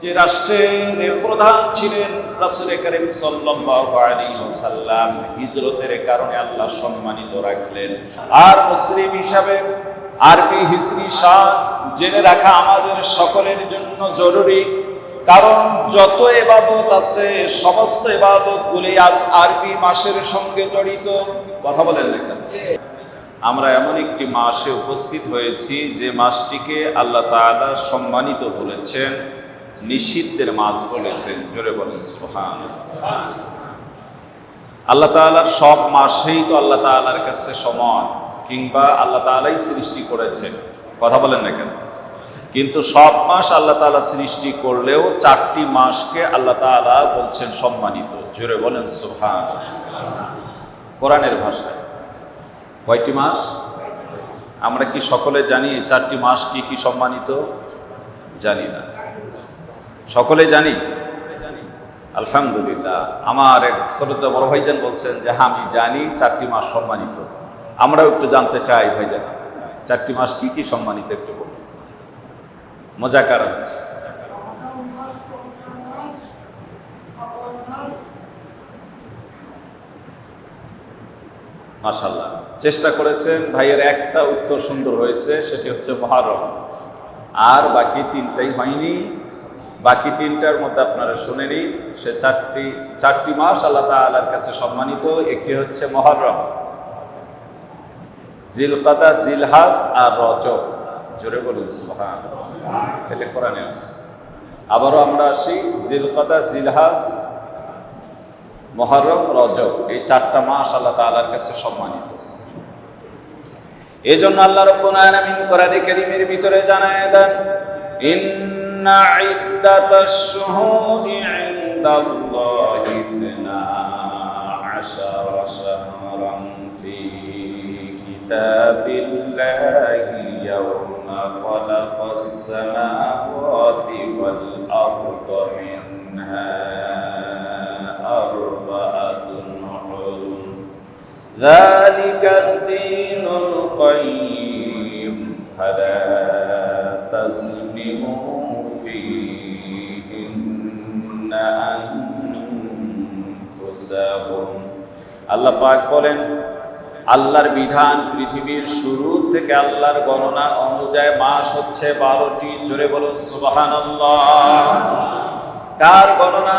যে রাষ্ট্রের প্রধান ছিলেন রাসূল করিম সাল্লাল্লাহু আলাইহি ওয়াসাল্লাম, হিজরতের কারণে আল্লাহ সম্মানিত রাখলেন। আর মুসলিম হিসাবে আরবি হিজরি সাল জেনে রাখা আমাদের সকলের জন্য জরুরি, কারণ যত ইবাদত আছে সমস্ত ইবাদতগুলি আজ আরবি মাসের সঙ্গে জড়িত। কথা বলেন না কেন? আমরা এমন একটি মাসে উপস্থিত হয়েছি যে মাসটিকে আল্লাহ তাআলা সম্মানিত বলেছেন, নিষিদ্ধের মাস বলেছেন। জোরে বলেন সুবহানাল্লাহ। আল্লাহ তাআলার সব মাসেই তো আল্লাহ তাআলার কাছে সমান, কিংবা আল্লাহ তাআলাই সৃষ্টি করেছেন। কথা বলেন না কেন? কিন্তু সব মাস আল্লাহ তাআলা সৃষ্টি করলেও 4টি মাসকে আল্লাহ তাআলা বলছেন সম্মানিত। জোরে বলেন সুবহানাল্লাহ। কোরআনের ভাষায় কয়টি মাস? আমরা কি সকলে জানি এই 4টি মাস কি কি সম্মানিত? জানি না। সকলে জানি? আলহামদুলিল্লাহ। আমার এক শ্রদ্ধেয় বড় ভাইজান বলছেন যে হ্যাঁ আমি জানি 4টি মাস সম্মানিত। আমরাও একটু জানতে চাই ভাইজান 4টি মাস কি কি সম্মানিত একটু বলুন। মজাকার হচ্ছে। মাশাআল্লাহ, চেষ্টা করেছেন ভাইয়ের, একটা উত্তর সুন্দর হয়েছে, সেটি হচ্ছে মুহররম। আর বাকি 3টাই হয়নি। বাকি 3টার মধ্যে আপনারা শুনেনি, সে 4টি মাস আল্লাহ তাআলার কাছে সম্মানিত। একটি হচ্ছে মুহররম, জিলকাদা, জিলহাজ আর রজব। জোরে বলুন সুবহানাল্লাহ। এটা কোরআনে আছে। আবারও আমরা আসি, জিলকাদা, জিলহাজ, মুহররম, রজব, এই 4টা মাস আল্লাহ তাআলার কাছে সম্মানিত। এই জন্য আল্লাহ রাব্বুল আলামিন কোরআনে কারীমের ভিতরে জানায় দেন, ইন্না ইদ্দাতাশ শুহুরি ইনদাল্লাহি 12 শাহরান ফি কিতাবিল্লাহি ইয়াওমা খালাকাস সামাওয়াতি ওয়াল আরদা মিনহা আরবাআতুন হুরুম যালিকা আদ-দীনুল কাইয়্যিম ফালা তাযলিমু ফীহিন্না আনফুসাকুম। আল্লাহ পাক বলেন, আল্লাহর বিধান, পৃথিবীর শুরু থেকে আল্লাহর গণনা অনুযায়ী মাস হচ্ছে 12টি। জোরে বলুন সুবহানাল্লাহ। কার গণনা?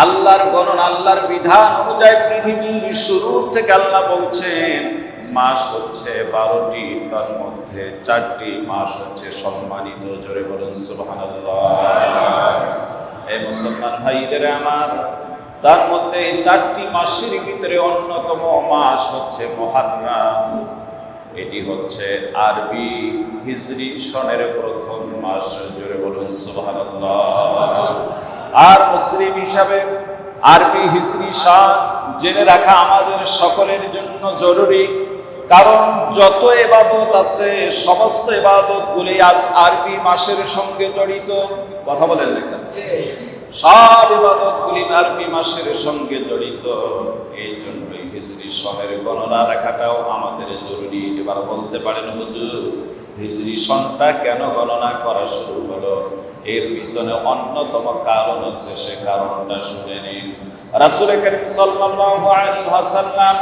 আল্লাহর গণনা, আল্লাহর বিধান অনুযায়ী পৃথিবীর শুরু থেকে আল্লাহ বলছেন মাস হচ্ছে 12টি, তার মধ্যে 4টি মাস হচ্ছে সম্মানিত। জোরে বলুন সুবহানাল্লাহ। এই মুসলমান ভাইদের আমার, তার মধ্যে 4টি মাসের ভিতরে অন্যতম মাস হচ্ছে মুহররম। এটি হচ্ছে আরবি হিজরি সনের প্রথম মাস। জোরে বলুন সুবহানাল্লাহ। আর মুসলিম হিসাবে আরবি হিজরি সাল জেনে রাখা আমাদের সকলের জন্য জরুরি, কারণ যত ইবাদত আছে সমস্ত ইবাদতগুলি আজ আরবি মাসের সঙ্গে জড়িত। কথা বলেন না কেন? সব ইবাদতগুলি আরবি মাসের সঙ্গে জড়িত। এই জন্যই হিজরি সনের গণনা রাখাটাও আমাদের জরুরি। এবার বলতে পারেন হুজুর, হিজরি সনটা কেন গণনা করা শুরু হলো? এর পিছনে অন্যতম কারণ আছে, সে কারণটা শুনে নিন। রাসূল করিম সাল্লাল্লাহু আলাইহি ওয়াসাল্লাম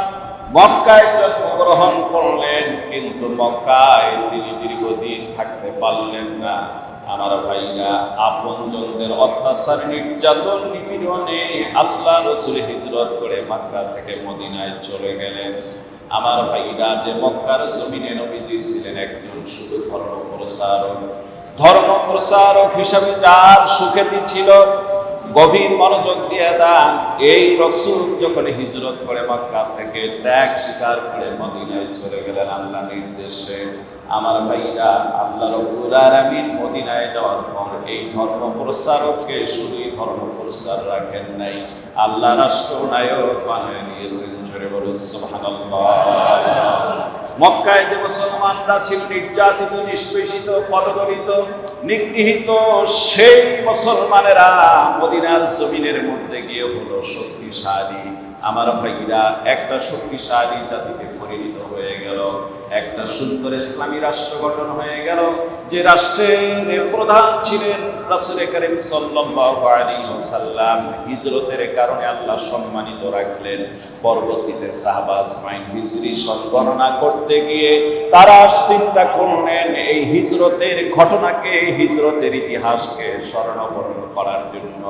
মক্কায় জন্মগ্রহণ করলেন, কিন্তু মক্কায় তিনি দীর্ঘদিন থাকতে পারলেন না। আমার ভাইরা, আপনজনদের অত্যাচার, নির্যাতন, নিপীড়নে আল্লাহ রাসূল হিজরত করে মক্কা থেকে মদিনায় চলে গেলেন। আমার ভাইরা, যে মক্কার জমিনে নবীজি ছিলেন একজন শুধু ধর্ম প্রচারক হিসাবে যার সুখ্যাতি ছিল, গভীর মনোযোগ দিয়ে দেন। এই রাসূল যখন হিজরত করে মক্কা থেকে ত্যাগ স্বীকার করে মদিনায় চলে গেলেন আল্লাহর নির্দেশে। আমার ভাইরা, আল্লাহ রাব্বুল আলামিন মদিনায় যাওয়ার পর এই ধর্ম প্রচারককে শুধুই ধর্ম প্রচার রাখেন নাই, আল্লাহ রাষ্ট্রনায়ক বানিয়ে দিয়েছেন। জোরে বলুন সুবহানাল্লাহ। মক্কায় যে মুসলমানরা ছিল নির্যাতিত, নিষ্পেষিত, পদদলিত, নিগৃহীত, সেই মুসলমানেরা মদিনার জমিনের মধ্যে গিয়ে হলো শক্তিশালী। আমার ভাইরা, একটা শক্তিশালী জাতিতে পরিণত হয়ে গেল। একটা সুন্দর ইসলামী রাষ্ট্র গঠন হয়ে গেল, যে রাষ্ট্রের প্রধান ছিলেন রাসূল করিম সাল্লাল্লাহু আলাইহি ওয়াসাল্লাম। হিজরতের কারণে আল্লাহ সম্মানিত রাখলেন। পরবর্তীতে সাহাবা আজমাইন হিজরি সন গণনা করতে গিয়ে তারা চিন্তা করলেন এই হিজরতের ঘটনাকে, হিজরতের ইতিহাসকে স্মরণাপন্ন করার জন্য,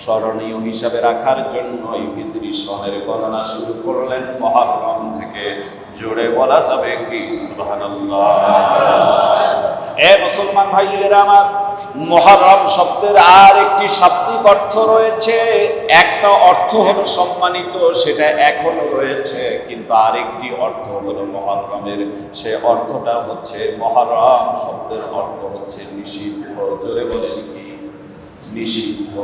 স্মরণীয় হিসাবে রাখার জন্য এই হিজরি সনের গণনা শুরু করলেন মুহররম থেকে। জোরে বলা যাবে কি সুবহানাল্লাহ। এ মুসলমান ভাইয়েরা আমার, মুহররম শব্দের আর একটি শাব্দিক অর্থ রয়েছে। একটা অর্থ হলো সম্মানিত, সেটা এখনো রয়েছে, কিন্তু আরেকটি অর্থ হলো মুহররমের, সে অর্থটা হচ্ছে মুহররম শব্দের অর্থ হচ্ছে নিষিদ্ধ। জোরে বলেন কি নিষিদ্ধ?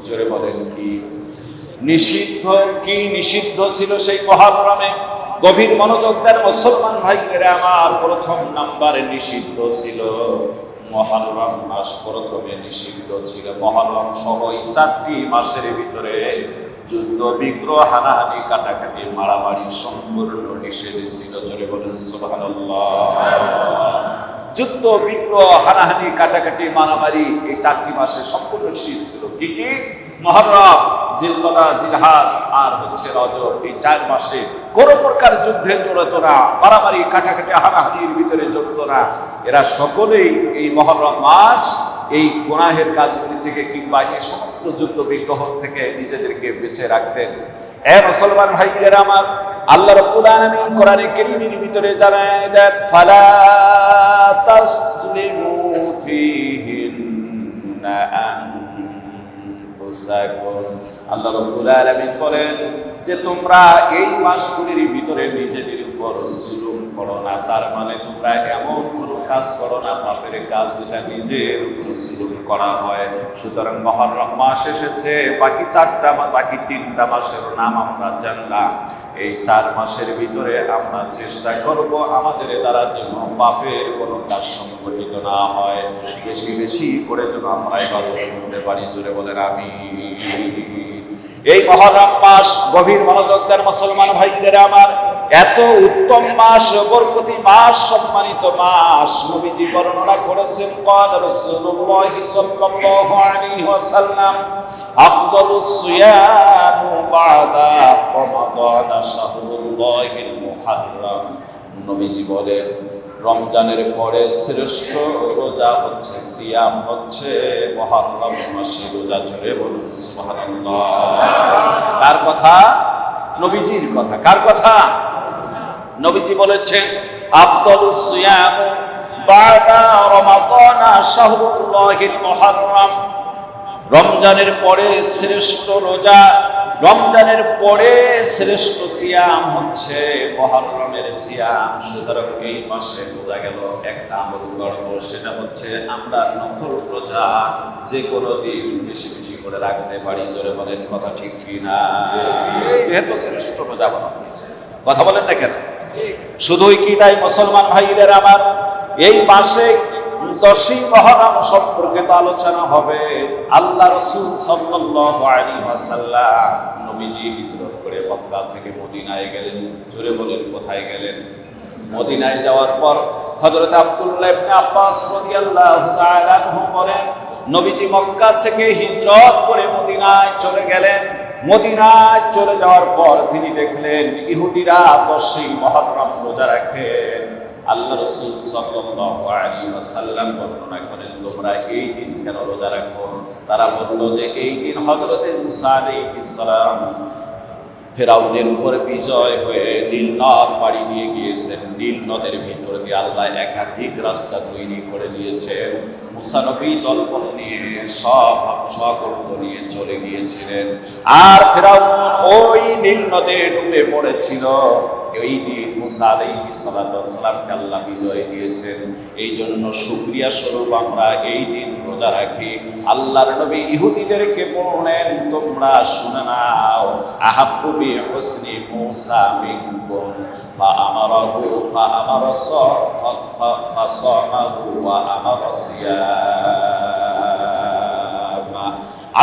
জোরে বলেন কি নিষিদ্ধ? কি নিষিদ্ধ ছিল সেই মুহররমে? গভীর মনোযোগ দেন মুসলমান ভাইয়েরা আমার। প্রথম নাম্বারে নিষিদ্ধ ছিল মুহররম মাস, প্রথমে নিষিদ্ধ ছিল মুহররম সহ এই 4টি মাসের ভিতরে যুদ্ধ বিগ্রহ, হানাহানি, কাটাকাটি, মারামারি সম্পূর্ণ নিষেধ ছিল। জোরে বলেন সুবহানাল্লাহ। যুদ্ধ বিগ্রহ, হানাহানি, কাটাকাটি, মারামারি এই 4টি মাসে সম্পূর্ণ নিষিদ্ধ ছিল। কি কি? মুহররম, জিলকদা, জিলহাজ আর হচ্ছে রজব, এই 4 মাসে কোন প্রকার যুদ্ধে জড়িত না, মারামারি, কাটাকাটি, হানাহানির ভিতরে জড়িত না। এরা সকলেই এই মুহররম মাস এই গুনাহের কাজগুলি থেকে কিংবা এই সমস্ত যুদ্ধ বিগ্রহ থেকে নিজেদেরকে বেঁচে রাখতেন। এ মুসলমান ভাইয়েরা আমার, আল্লাহ রাব্বুল আলামিন কোরআনে কারীমের ভিতরে জানায় দেন, ফালা তাসলিমু ফীহিন্না আনফুসাকুম। আল্লাহ রাব্বুল আলামিন বলেন যে তোমরা এই মাসগুলির ভিতরে নিজেদের উপর জুলুম করো না। তার মানে তোমরা এমন কোনো কাজ করো না, পাপের কাজ যেটা নিজের উপর জুলুম করা হয়। সুতরাং মুহররম মাস এসেছে, বাকি 3টা মাসের নাম আমরা জানলাম। এই 4 মাসের ভিতরে আমরা চেষ্টা করব আমাদের দ্বারা যেন পাপের কোনো কাজ সংগঠিত না হয়, বেশি বেশি করে যেন আমরা ইবাদত করতে পারি। জোরে বলেন আমিন। এই মুহররম মাস, গভীর মনোযোগ দেন মুসলমান ভাইদের আমার, এত উত্তম মাস, বরকতি মাস, সম্মানিত মাস। নবীজি বর্ণনা করেছেন, ক্বালা রাসূলুল্লাহ সাল্লাল্লাহু আলাইহি ওয়াসাল্লাম, আফযালুস সিয়াম বা'দা রমাদান শাহরুল্লাহিল মুহররম। নবীজি বলেন রমজানের পরে শ্রেষ্ঠ রোজা হচ্ছে, সিয়াম হচ্ছে মুহররম মাসে রোজা। জোরে বলুন সুবহানাল্লাহ। কার কথা? নবীজির কথা। কার কথা? নবীজি বলেছেন, আফদালুস সিয়াম বা'দা রমাদান শাহরুল্লাহিল মুহররম। রমজানের পরে শ্রেষ্ঠ রোজা, রমজানের পরে শ্রেষ্ঠ সিয়াম হচ্ছে মুহররমের সিয়াম। সুতরাং এই মাসে বোঝা গেল একটা আমল করব, সেটা হচ্ছে আমরা নফল রোজা যে কোনো দিন বেশি বেশি করে রাখতে পারি। জোরে বলেন কথা ঠিক কিনা? যেহেতু শ্রেষ্ঠ রোজা বলা হয়েছে, কথা বলেন না কেন? শুধুই কি তাই মুসলমান ভাইদের আমার, এই মাসে 10ই মুহররম সম্পর্কে তো আলোচনা হবে। আল্লাহ রাসূল সাল্লাল্লাহু আলাইহি ওয়াসাল্লাম নবীজি হিজরত করে মক্কা থেকে মদিনায় গেলেন। জোরে বলেন কোথায় গেলেন? মদিনায় যাওয়ার পর হযরত আব্দুল্লাহ ইবনে আব্বাস রাদিয়াল্লাহু তাআলা আনহু বলেন, নবীজি মক্কা থেকে হিজরত করে মদিনায় চলে গেলেন। মদিনায় চলে যাওয়ার পর তিনি দেখলেন ইহুদিরা 10ই মুহররম রোজা রাখেন। আল্লাহ রাসূল সাল্লাল্লাহু আলাইহি ওয়াসাল্লাম বর্ণনা করেন, তোমরা এই দিন কেন রোজা রাখো? তারা বলল যে এই দিন হযরত মুসা আলাইহিস সালাম ফেরাউনের উপর বিজয় হয়ে নীল নদ পাড়ি দিয়ে গিয়েছেন। নীল নদের ভিতর দিয়ে আল্লাহ একাধিক রাস্তা তৈরি করে দিয়েছেন। মুসা নবী দলবল নিয়ে সকর্ম নিয়ে চলে গিয়েছিলেন, আর ফেরাউন ওই নীল নদে ডুবে পড়েছিল। এই দিন মুসা আলাইহিস সালামকে আল্লাহ বিজয় দিয়েছেন। এই জন্য শুকরিয়া স্বরূপ আমরা এই দিন রোজা রাখি। আল্লাহর নবী ইহুদিদেরকে বললেন, তোমরা শুনে নাও, আহাব্বু বি হুসনি মুসা মিনকুম ফাআমারাহু ফাসামাহু ওয়া আমারা সিয়ামা।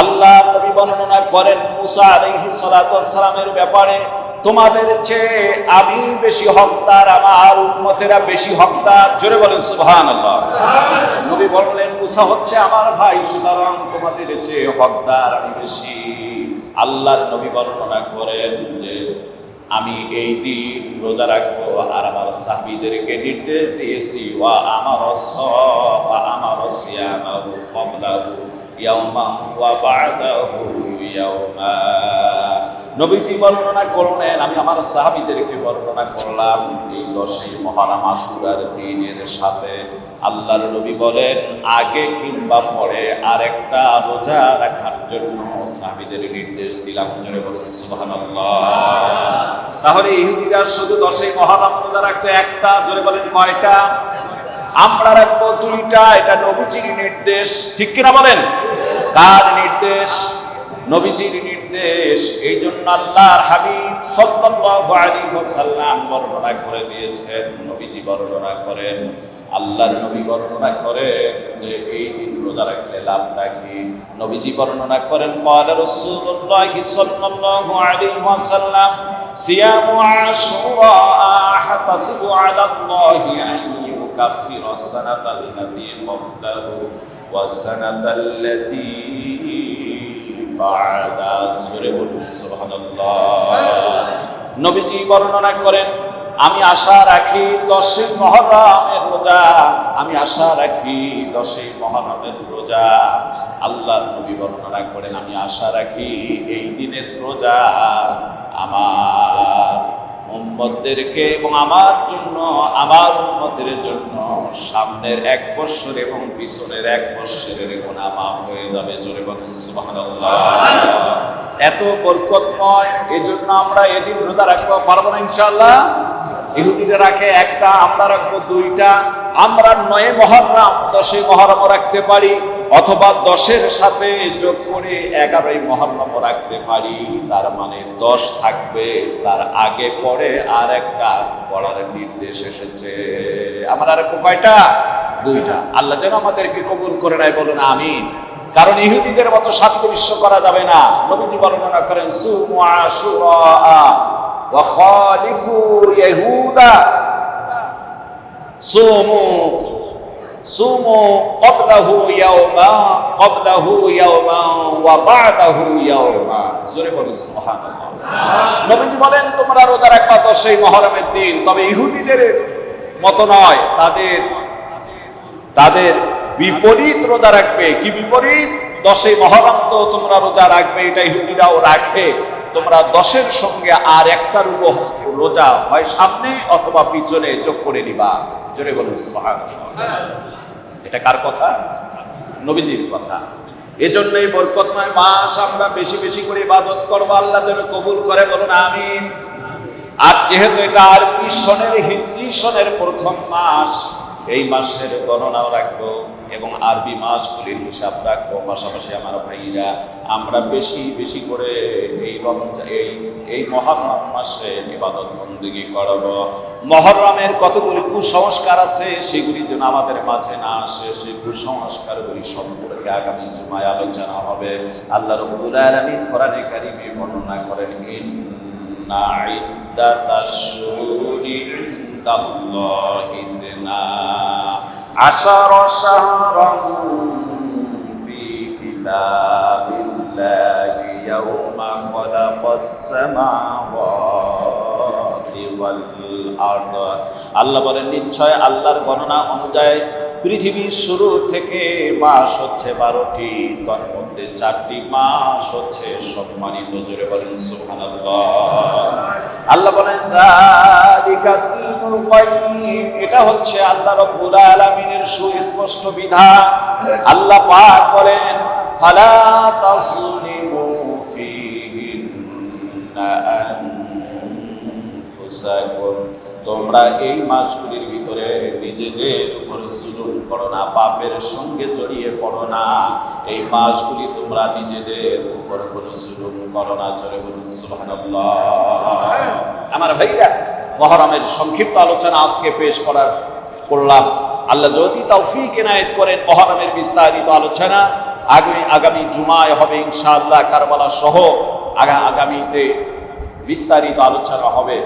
আল্লাহ নবী বর্ণনা করেন মুসা আলাইহিস সালামের ব্যাপারে, তোমাদের চেয়ে আমি বেশি হকদার, আমার উম্মতেরা বেশি হকদার। জোরে বলেন সুবহানাল্লাহ। নবী বললেন মুসা হচ্ছে আমার ভাই, সুতরাং তোমাদের চেয়ে হকদার আমি বেশি। আল্লাহর নবী বর্ণনা করেন যে আমি এই দিন রোজা রাখবো, আর আমার সাহাবীদেরকে নির্দেশ দিয়েছি ওয়া আমার সিয়ামাহু ক্বাবলাহু ইয়াওমান ওয়া বা'দাহু ইয়াওমা। নবীজি বর্ণনা করলেন, আমি আমার সাহাবীদেরকে বর্ণনা করলাম এই 10ই মুহররম আশুরার দিনের সাথে আল্লাহর নবী বলেন আগে কিংবা পরে আরেকটা রোজা রাখার জন্য সাহাবীদের নির্দেশ দিলাম। জোরে বলুন সুবহানাল্লাহ। তাহলে ইহুদিরা শুধু 10ই মুহররম রোজা রাখতো একটা, জোরে বলেন কয়টা? আমরা রাখবো 2টা। এটা নবীজির নির্দেশ, ঠিক কিনা বলেন? কার নির্দেশ? নবীজির নির্দেশ। এই জন্য আল্লাহর হাবিব সাল্লাল্লাহু আলাইহি ওয়াসাল্লাম বর্ণনা করে দিয়েছেন, নবীজি বর্ণনা করেন, আল্লাহর নবী বর্ণনা করেন যে এই দিন রোজা রাখলে লাভটা কি। নবীজি বর্ণনা করেন ক্বালা রাসূলুল্লাহ সাল্লাল্লাহু আলাইহি ওয়াসাল্লাম সিয়ামু আশুরা আহতাসিবু আলা আল্লাহি আন ইউকাফিরা সানাতাল্লাতী ক্বাবলাহু ওয়াস সানাতাল্লাতী বা'দা। সূরা সুবহানাল্লাহ। নবীজি বর্ণনা করেন আমি আশা রাখি 10ই মুহররমের রোজা, আমি আশা রাখি 10ই মুহররমের রোজা। আল্লাহর নবী বর্ণনা করেন আমি আশা রাখি এই দিনের রোজা আমার উম্মতদেরকে এবং আমার জন্য, আমার উম্মতের জন্য সামনের 1 বছর এবং পিছনের 1 বছরের গুনাহ মাফ হয়ে যাবে। জোরে বলুন সুবহানাল্লাহ। এত বরকতময়, এজন্য আমরা এদিন রোজা রাখবো, পারবো না ইনশাআল্লাহ? ইহুদিরা রাখে একটা, আমরা রাখবো 2টা। আমরা 9 মুহররম 10ই মুহররম রাখতে পারি, অথবা 10-এর সাথে যোগ করে 11ই মুহররম রাখতে পারি। তার মানে 10 থাকবে, তার আগে পরে আর একটা পড়ার নির্দেশ এসেছে। আমরা রাখবো কয়টা? 2টা। আল্লাহ যেন আমাদেরকে কবুল করে নেয়, বলুন আমিন। কারণ ইহুদিদের মতো সাদৃশ্য করা যাবে না। নবীজি বর্ণনা করেন সুমু আশুরা ওয়া খালিফু ইয়াহুদা। সুমু ক্বাবলাহু ইয়াওমা ওয়া বা'দাহু ইয়াওমা। জোরে বলুন সুবহানাল্লাহ। নবীজি বলেন তোমরা রোজা রাখবা 10ই মুহররমের দিন, তবে ইহুদিদের মতো নয়, তাদের বিপরীত রোজা রাখবে। কি বিপরীত? 10ই মুহররম তো তোমরা রোজা রাখবে, এটা ইহুদিরাও রাখে। তোমরা 10-এর সঙ্গে আর একটা রোজা হয় সামনে অথবা পিছনে যোগ করে নিবা। জোরে বলুন সুবহানাল্লাহ। এটা কার কথা? নবীজির কথা। এজন্যই বরকতময় মাস আমরা বেশি বেশি করে ইবাদত করব, আল্লাহ যেন কবুল করে, বলুন আমিন। আর যেহেতু এটা আরবি সনের হিজরি সনের প্রথম মাস, এই মাসের গণনাও রাখবো এবং আরবি মাসগুলির হিসাব রাখবো। পাশাপাশি আমার ভাইরা আমরা বেশি বেশি করে এই মুহররম মাসে ইবাদত বন্দেগী করব। মুহররমের কতগুলি কুসংস্কার আছে, সেগুলি যেন আমাদের মাঝে না আসে। সেই কুসংস্কারগুলি সম্পর্কে আগামী জুমায় আলোচনা হবে। আল্লাহ রাব্বুল আলামিন কোরআনে কারীমে বর্ণনা করেন ইন্না ইদ্দাতাশ শুহুরি ইনদাল্লাহি 12 শাহরান ফি কিতাবিল্লাহি ইয়াওমা খালাকাস সামাওয়াতি ওয়াল আরদ। আল্লাহ বলেন নিশ্চয় আল্লাহর গণনা অনুযায়ী পৃথিবীর শুরু থেকে মাস হচ্ছে 12টি, তার মধ্যে 4টি মাস হচ্ছে সম্মানিত। জোরে বলেন সুবহানাল্লাহ। আল্লাহ বলেন যালিকা দীনুল কাইয়্যিম, এটা হচ্ছে আল্লাহ রাব্বুল আলামিনের সুস্পষ্ট বিধান। আল্লাহ পাক বলেন ফালা তাযলিমু ফীহিন্না আনফুসাকুম, তোমরা এই মাসগুলির ভিতরে নিজেদের উপর জুলুম করো না, পাপের সঙ্গে জড়িয়ে পড়ো না। এই মাসগুলি তোমরা নিজেদের উপর কোনো জুলুম করো না। জোরে বলুন সুবহানাল্লাহ। আমার ভাইরা, মুহররমের সংক্ষিপ্ত আলোচনা আজকে পেশ করলাম। আল্লাহ যদি তৌফিক এনায়েত করেন মুহররমের বিস্তারিত আলোচনা আগামী জুমায় হবে ইনশাআল্লাহ। কারবালা সহ আগামীতে বিস্তারিত আলোচনা হবে।